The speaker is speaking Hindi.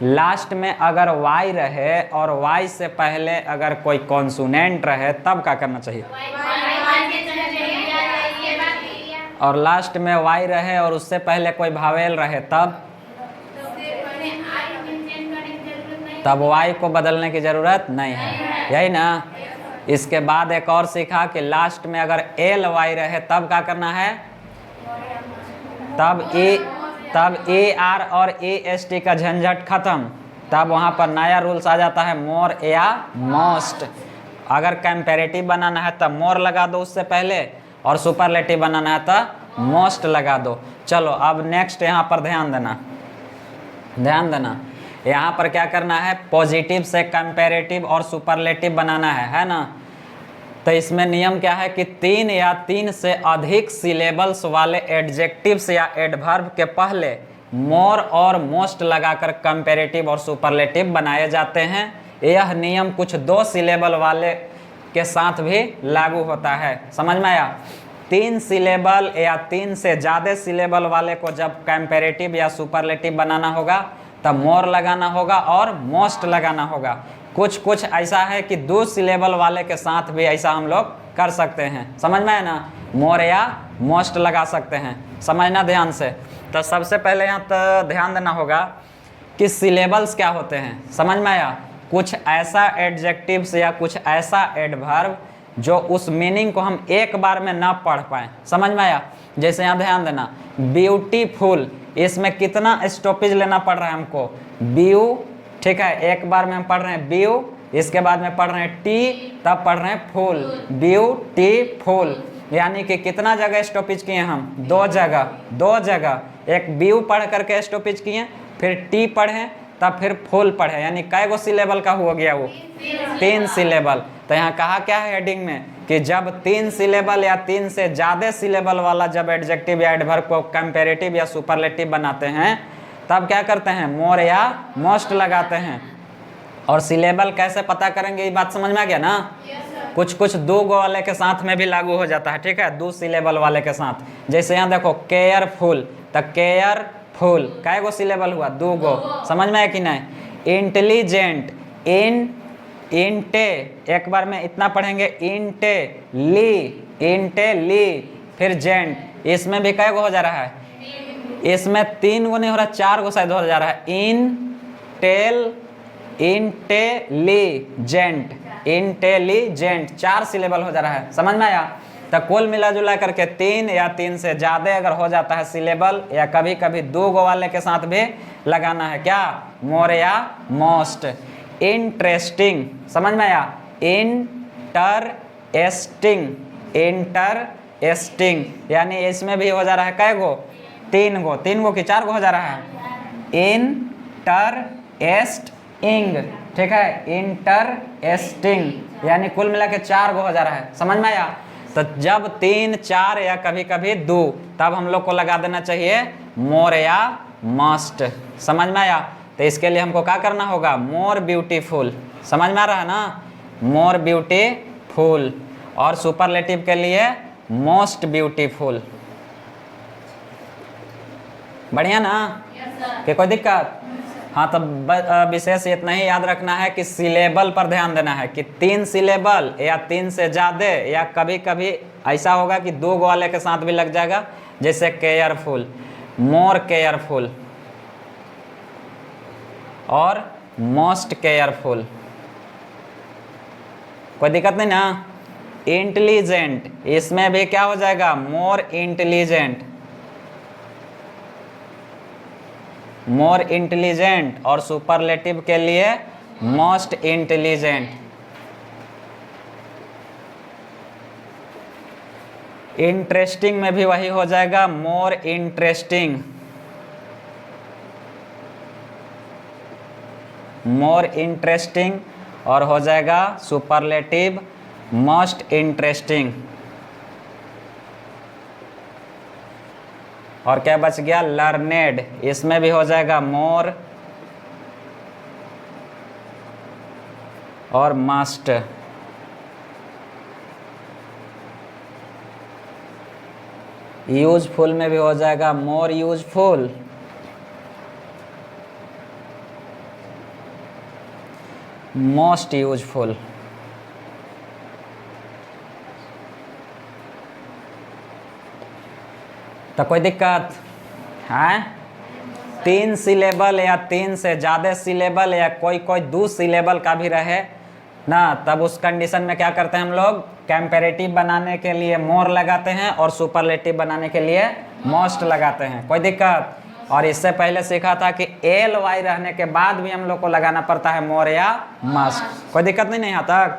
लास्ट में अगर y रहे और y से पहले अगर कोई कॉन्सोनेंट रहे तब क्या करना चाहिए? और लास्ट में y रहे और उससे पहले कोई भावेल रहे तब y को बदलने की जरूरत नहीं है, यही ना। इसके बाद एक और सीखा कि लास्ट में अगर एल वाई रहे तब क्या करना है? तब ए आर और ए एस टी का झंझट खत्म। तब वहाँ पर नया रूल्स आ जाता है, मोर या मोस्ट। अगर कंपैरेटिव बनाना है तब मोर लगा दो उससे पहले, और सुपरलेटिव बनाना है तो मोस्ट लगा दो। चलो अब नेक्स्ट यहाँ पर ध्यान देना। यहाँ पर क्या करना है? पॉजिटिव से कंपैरेटिव और सुपरलेटिव बनाना है ना। तो इसमें नियम क्या है कि 3 या 3 से अधिक सिलेबल्स वाले एडजेक्टिव्स या एडवर्ब के पहले मोर और मोस्ट लगाकर कंपैरेटिव और सुपरलेटिव बनाए जाते हैं। यह नियम कुछ 2 सिलेबल वाले के साथ भी लागू होता है। समझ में आया? 3 सिलेबल या 3 से ज़्यादा सिलेबल वाले को जब कंपैरेटिव या सुपरलेटिव बनाना होगा तब मोर लगाना होगा और मोस्ट लगाना होगा। कुछ ऐसा है कि 2 सिलेबल वाले के साथ भी ऐसा हम लोग कर सकते हैं। समझ में है ना? मोर या मोस्ट लगा सकते हैं। समझना ध्यान से। तो सबसे पहले यहाँ तो ध्यान देना होगा कि सिलेबल्स क्या होते हैं। समझ में आया? कुछ ऐसा एडजेक्टिव्स या कुछ ऐसा एडवर्ब जो उस मीनिंग को हम एक बार में ना पढ़ पाएँ। समझ में आया? जैसे यहाँ ध्यान देना, ब्यूटीफुल, इसमें कितना स्टॉपेज लेना पड़ रहा है हमको? ब्यू, ठीक है, एक बार में हम पढ़ रहे हैं ब्यू, इसके बाद में पढ़ रहे हैं टी, तब पढ़ रहे हैं फुल, ब्यूटीफुल। यानी कि कितना जगह स्टॉपेज किए हम? 2 जगह। एक ब्यू पढ़ करके स्टॉपेज किए, फिर टी पढ़े, तब फिर फुल पढ़े। यानी कै गो सिलेबल का हो गया वो? 3 सिलेबल। तो यहाँ कहा क्या है हेडिंग में कि जब 3 सिलेबल या 3 से ज़्यादा सिलेबल वाला जब एडजेक्टिव या एडवर्ब को कंपैरेटिव या सुपरलेटिव बनाते हैं तब क्या करते हैं? मोर या मोस्ट लगाते हैं। और सिलेबल कैसे पता करेंगे, ये बात समझ में आ गया ना? कुछ 2 गो वाले के साथ में भी लागू हो जाता है, ठीक है, 2 सिलेबल वाले के साथ। जैसे यहाँ देखो केयरफुल, तो केयरफुल कै गो सिलेबल हुआ? 2 गो। समझ में है कि नहीं? इंटेलिजेंट, इंटे, एक बार में इतना पढ़ेंगे, इंटेली, फिर जेंट, इसमें भी कै गो हो जा रहा है? इसमें 3 गो नहीं हो रहा, 4 गो शायद हो जा रहा है। इंटेलिजेंट 4 सिलेबल हो जा रहा है। समझ में आया? तो कुल मिला जुला करके 3 या 3 से ज़्यादा अगर हो जाता है सिलेबल, या कभी कभी 2 गो वाले के साथ भी लगाना है, क्या? मोर या मोस्ट। इंटरेस्टिंग, समझ में आया? इंटरेस्टिंग, यानी इसमें भी हो जा रहा है कै गो? 3 गो कि 4 गो हो जा रहा है? इंटरेस्टिंग, ठीक है, इंटरेस्टिंग, यानी कुल मिला के 4 गो हो जा रहा है। समझ में आया? तो जब 3, 4 या कभी कभी 2, तब हम लोग को लगा देना चाहिए मोर या मस्ट। समझ में आया? तो इसके लिए हमको क्या करना होगा? More beautiful. समझ में आ रहा है ना? More beautiful. और सुपरलेटिव के लिए मोस्ट ब्यूटीफुल। बढ़िया ना? कि कोई दिक्कत? हाँ, तो विशेष इतना ही याद रखना है कि सिलेबल पर ध्यान देना है कि 3 सिलेबल या 3 से ज़्यादा, या कभी कभी ऐसा होगा कि 2 गो वाले के साथ भी लग जाएगा। जैसे केयरफुल, मोर केयरफुल और मोस्ट केयरफुल। कोई दिक्कत नहीं ना? इंटेलिजेंट, इसमें भी क्या हो जाएगा? मोर इंटेलिजेंट, और सुपरलेटिव के लिए मोस्ट इंटेलिजेंट। इंटरेस्टिंग में भी वही हो जाएगा, मोर इंटरेस्टिंग, और हो जाएगा सुपरलेटिव मोस्ट इंटरेस्टिंग। और क्या बच गया? लर्नेड, इसमें भी हो जाएगा मोर और मस्ट। यूजफुल में भी हो जाएगा मोर यूजफुल मोस्ट यूजफुल। तो कोई दिक्कत है? 3 सिलेबल या 3 से ज़्यादा सिलेबल या कोई कोई 2 सिलेबल का भी रहे ना, तब उस कंडीशन में क्या करते हैं हम लोग? कंपैरेटिव बनाने के लिए मोर लगाते हैं और सुपरलेटिव बनाने के लिए मोस्ट लगाते हैं। कोई दिक्कत? और इससे पहले सीखा था कि एल वाई रहने के बाद भी हम लोग को लगाना पड़ता है मोर या मस्ट। कोई दिक्कत नहीं यहाँ तक?